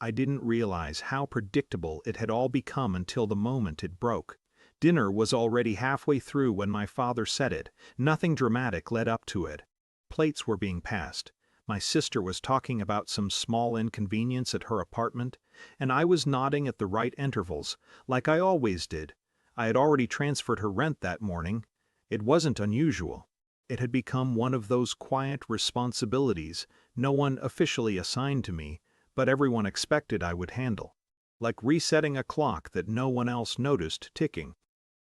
I didn't realize how predictable it had all become until the moment it broke. Dinner was already halfway through when my father said it. Nothing dramatic led up to it. Plates were being passed. My sister was talking about some small inconvenience at her apartment, and I was nodding at the right intervals, like I always did. I had already transferred her rent that morning. It wasn't unusual. It had become one of those quiet responsibilities no one officially assigned to me, but everyone expected I would handle. Like resetting a clock that no one else noticed ticking.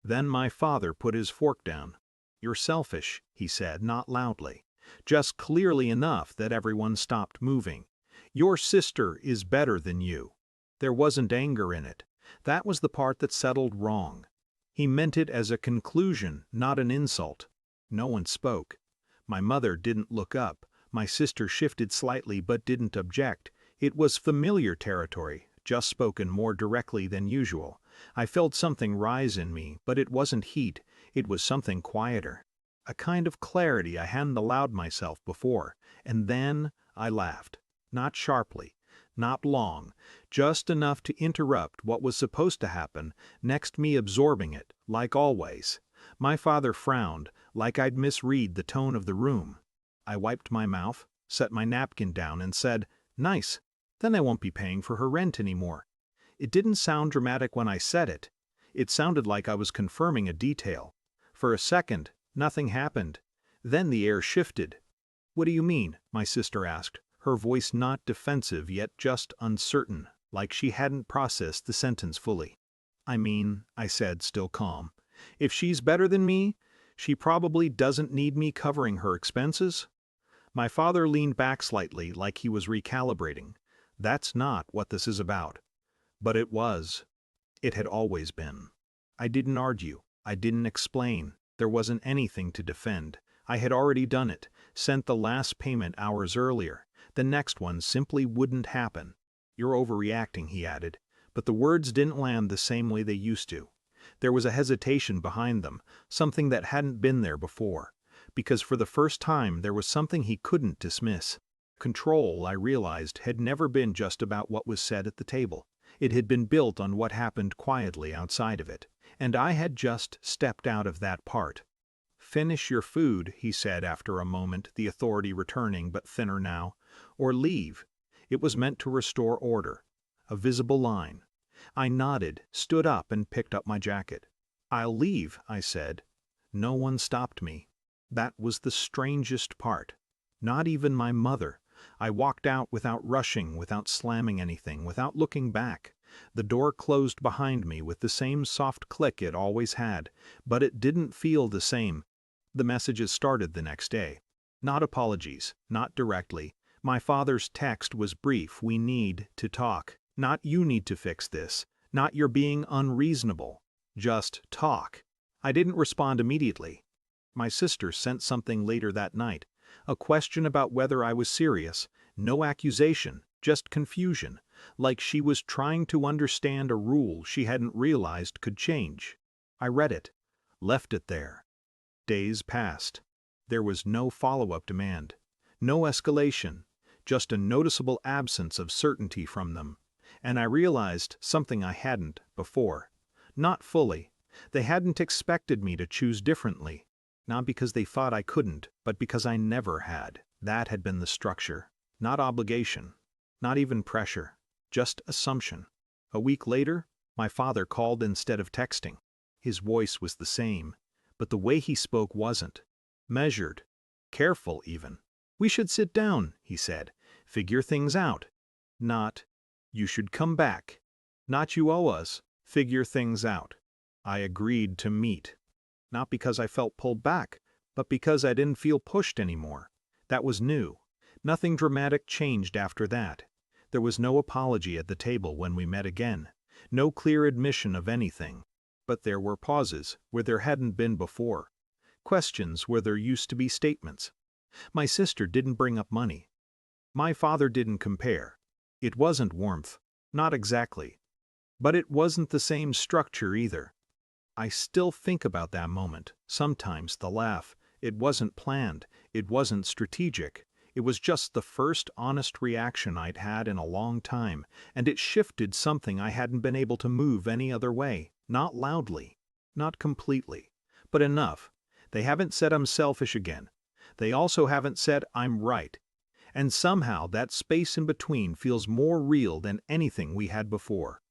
Then my father put his fork down. "You're selfish," he said, not loudly, just clearly enough that everyone stopped moving. "Your sister is better than you." There wasn't anger in it. That was the part that settled wrong. He meant it as a conclusion, not an insult. No one spoke. My mother didn't look up. My sister shifted slightly but didn't object. It was familiar territory, just spoken more directly than usual. I felt something rise in me, but it wasn't heat, it was something quieter. A kind of clarity I hadn't allowed myself before, and then I laughed. Not sharply, not long, just enough to interrupt what was supposed to happen, next me absorbing it, like always. My father frowned, like I'd misread the tone of the room. I wiped my mouth, set my napkin down and said, "Nice, then I won't be paying for her rent anymore." It didn't sound dramatic when I said it. It sounded like I was confirming a detail. For a second, nothing happened. Then the air shifted. "What do you mean?" my sister asked, her voice not defensive yet just uncertain, like she hadn't processed the sentence fully. "I mean," I said, still calm, "if she's better than me, she probably doesn't need me covering her expenses." My father leaned back slightly like he was recalibrating. "That's not what this is about." But it was. It had always been. I didn't argue. I didn't explain. There wasn't anything to defend. I had already done it, sent the last payment hours earlier. The next one simply wouldn't happen. "You're overreacting," he added, but the words didn't land the same way they used to. There was a hesitation behind them, something that hadn't been there before, because for the first time there was something he couldn't dismiss. Control, I realized, had never been just about what was said at the table. It had been built on what happened quietly outside of it, and I had just stepped out of that part. "Finish your food," he said after a moment, the authority returning but thinner now, "or leave." It was meant to restore order. A visible line. I nodded, stood up and picked up my jacket. "I'll leave," I said. No one stopped me. That was the strangest part. Not even my mother. I walked out without rushing, without slamming anything, without looking back. The door closed behind me with the same soft click it always had, but it didn't feel the same. The messages started the next day. Not apologies, not directly. My father's text was brief: "We need to talk." Not "you need to fix this." Not "you're being unreasonable." Just talk. I didn't respond immediately. My sister sent something later that night. A question about whether I was serious. No accusation, just confusion, like she was trying to understand a rule she hadn't realized could change. I read it, left it there. Days passed. There was no follow-up demand, no escalation, just a noticeable absence of certainty from them. And I realized something I hadn't before. Not fully. They hadn't expected me to choose differently. Not because they thought I couldn't, but because I never had. That had been the structure. Not obligation. Not even pressure. Just assumption. A week later, my father called instead of texting. His voice was the same, but the way he spoke wasn't. Measured. Careful, even. "We should sit down," he said. "Figure things out." Not, "You should come back." Not, "You owe us." Figure things out. I agreed to meet. Not because I felt pulled back, but because I didn't feel pushed anymore. That was new. Nothing dramatic changed after that. There was no apology at the table when we met again. No clear admission of anything. But there were pauses where there hadn't been before. Questions where there used to be statements. My sister didn't bring up money. My father didn't compare. It wasn't warmth. Not exactly. But it wasn't the same structure either. I still think about that moment, sometimes the laugh. It wasn't planned, it wasn't strategic. It was just the first honest reaction I'd had in a long time, and it shifted something I hadn't been able to move any other way. Not loudly, not completely, but enough. They haven't said I'm selfish again. They also haven't said I'm right. And somehow that space in between feels more real than anything we had before.